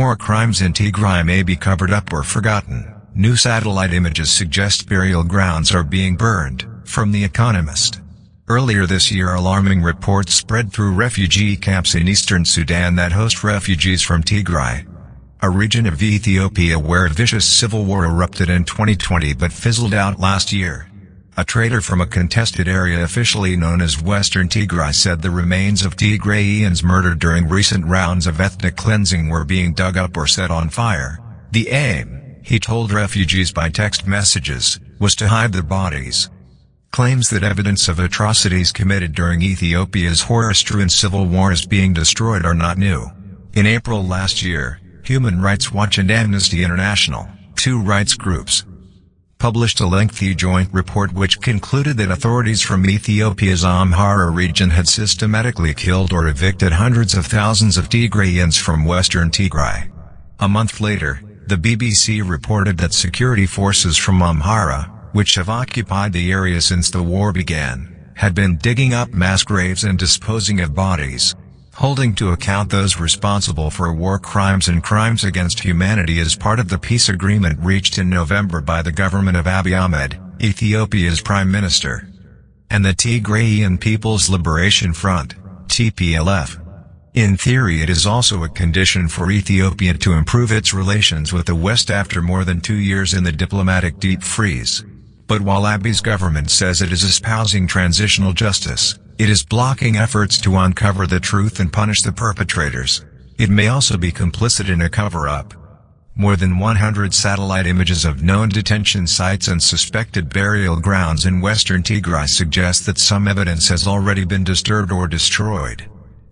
war crimes in Tigray may be covered up or forgotten. New satellite images suggest burial grounds are being burned, from The Economist. Earlier this year, alarming reports spread through refugee camps in eastern Sudan that host refugees from Tigray, a region of Ethiopia where a vicious civil war erupted in 2020 but fizzled out last year. A trader from a contested area officially known as Western Tigray said the remains of Tigrayans murdered during recent rounds of ethnic cleansing were being dug up or set on fire. The aim, he told refugees by text messages, was to hide their bodies. Claims that evidence of atrocities committed during Ethiopia's horror-strewn civil war is being destroyed are not new. In April last year, Human Rights Watch and Amnesty International, two rights groups, published a lengthy joint report which concluded that authorities from Ethiopia's Amhara region had systematically killed or evicted hundreds of thousands of Tigrayans from Western Tigray. A month later, the BBC reported that security forces from Amhara, which have occupied the area since the war began, had been digging up mass graves and disposing of bodies, holding to account those responsible for war crimes and crimes against humanity as part of the peace agreement reached in November by the government of Abiy Ahmed, Ethiopia's prime minister, and the Tigrayan People's Liberation Front, TPLF. In theory, it is also a condition for Ethiopia to improve its relations with the West after more than 2 years in the diplomatic deep freeze. But while Abiy's government says it is espousing transitional justice, it is blocking efforts to uncover the truth and punish the perpetrators. It may also be complicit in a cover-up. More than 100 satellite images of known detention sites and suspected burial grounds in Western Tigray suggest that some evidence has already been disturbed or destroyed.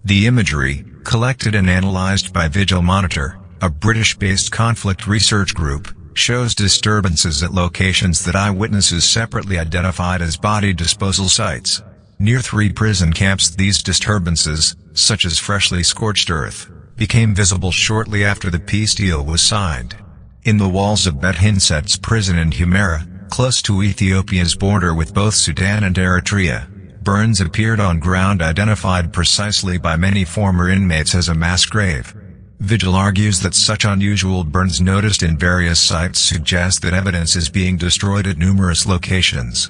The imagery, collected and analyzed by Vigil Monitor, a British-based conflict research group, shows disturbances at locations that eyewitnesses separately identified as body disposal sites. Near 3 prison camps, these disturbances, such as freshly scorched earth, became visible shortly after the peace deal was signed. In the walls of Bet Hinset's prison in Amhara, close to Ethiopia's border with both Sudan and Eritrea, burns appeared on ground identified precisely by many former inmates as a mass grave. Vigil argues that such unusual burns noticed in various sites suggest that evidence is being destroyed at numerous locations.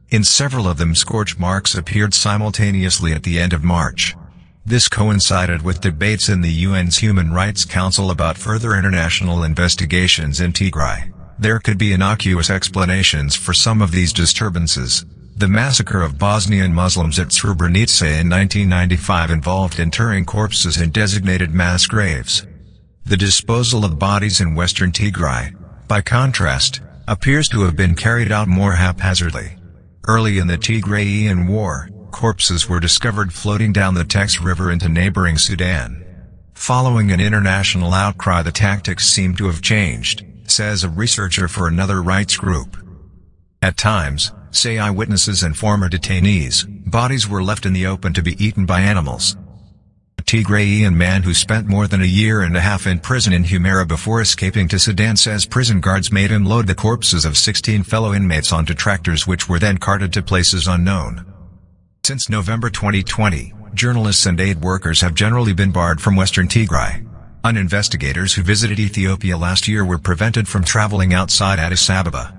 In several of them, scorch marks appeared simultaneously at the end of March. This coincided with debates in the UN's Human Rights Council about further international investigations in Tigray. There could be innocuous explanations for some of these disturbances. The massacre of Bosnian Muslims at Srebrenica in 1995 involved interring corpses in designated mass graves. The disposal of bodies in Western Tigray, by contrast, appears to have been carried out more haphazardly. Early in the Tigrayan war, corpses were discovered floating down the Tex River into neighboring Sudan. Following an international outcry, the tactics seem to have changed, says a researcher for another rights group. At times, say eyewitnesses and former detainees, bodies were left in the open to be eaten by animals. A Tigrayan man who spent more than a year and a half in prison in Amhara before escaping to Sudan says prison guards made him load the corpses of 16 fellow inmates onto tractors which were then carted to places unknown. Since November 2020, journalists and aid workers have generally been barred from Western Tigray. Investigators who visited Ethiopia last year were prevented from traveling outside Addis Ababa,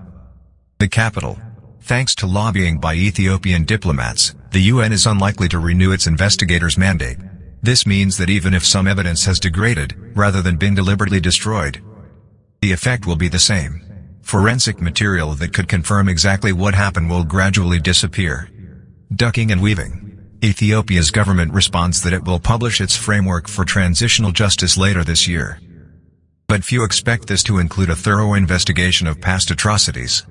the capital. Thanks to lobbying by Ethiopian diplomats, the UN is unlikely to renew its investigators' mandate. This means that even if some evidence has degraded, rather than been deliberately destroyed, the effect will be the same. Forensic material that could confirm exactly what happened will gradually disappear. Ducking and weaving. Ethiopia's government responds that it will publish its framework for transitional justice later this year. But few expect this to include a thorough investigation of past atrocities.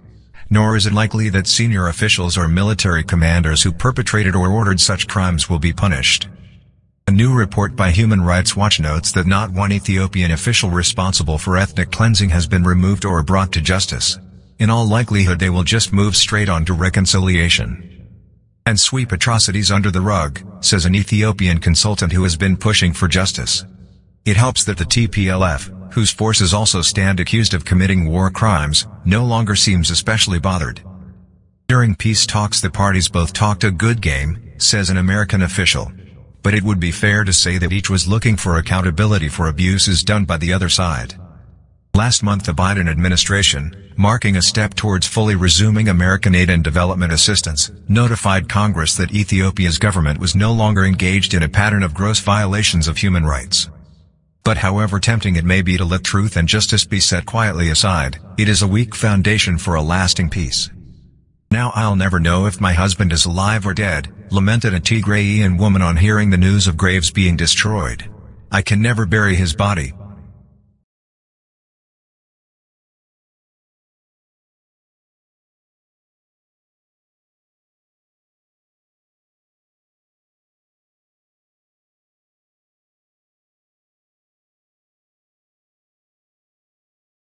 Nor is it likely that senior officials or military commanders who perpetrated or ordered such crimes will be punished. A new report by Human Rights Watch notes that not one Ethiopian official responsible for ethnic cleansing has been removed or brought to justice. In all likelihood, they will just move straight on to reconciliation and sweep atrocities under the rug, says an Ethiopian consultant who has been pushing for justice. It helps that the TPLF, whose forces also stand accused of committing war crimes, no longer seems especially bothered. During peace talks, the parties both talked a good game, says an American official. but it would be fair to say that each was looking for accountability for abuses done by the other side. Last month the Biden administration, marking a step towards fully resuming American aid and development assistance, notified Congress that Ethiopia's government was no longer engaged in a pattern of gross violations of human rights. But however tempting it may be to let truth and justice be set quietly aside, it is a weak foundation for a lasting peace. "Now I'll never know if my husband is alive or dead," lamented a Tigrayan woman on hearing the news of graves being destroyed. "I can never bury his body,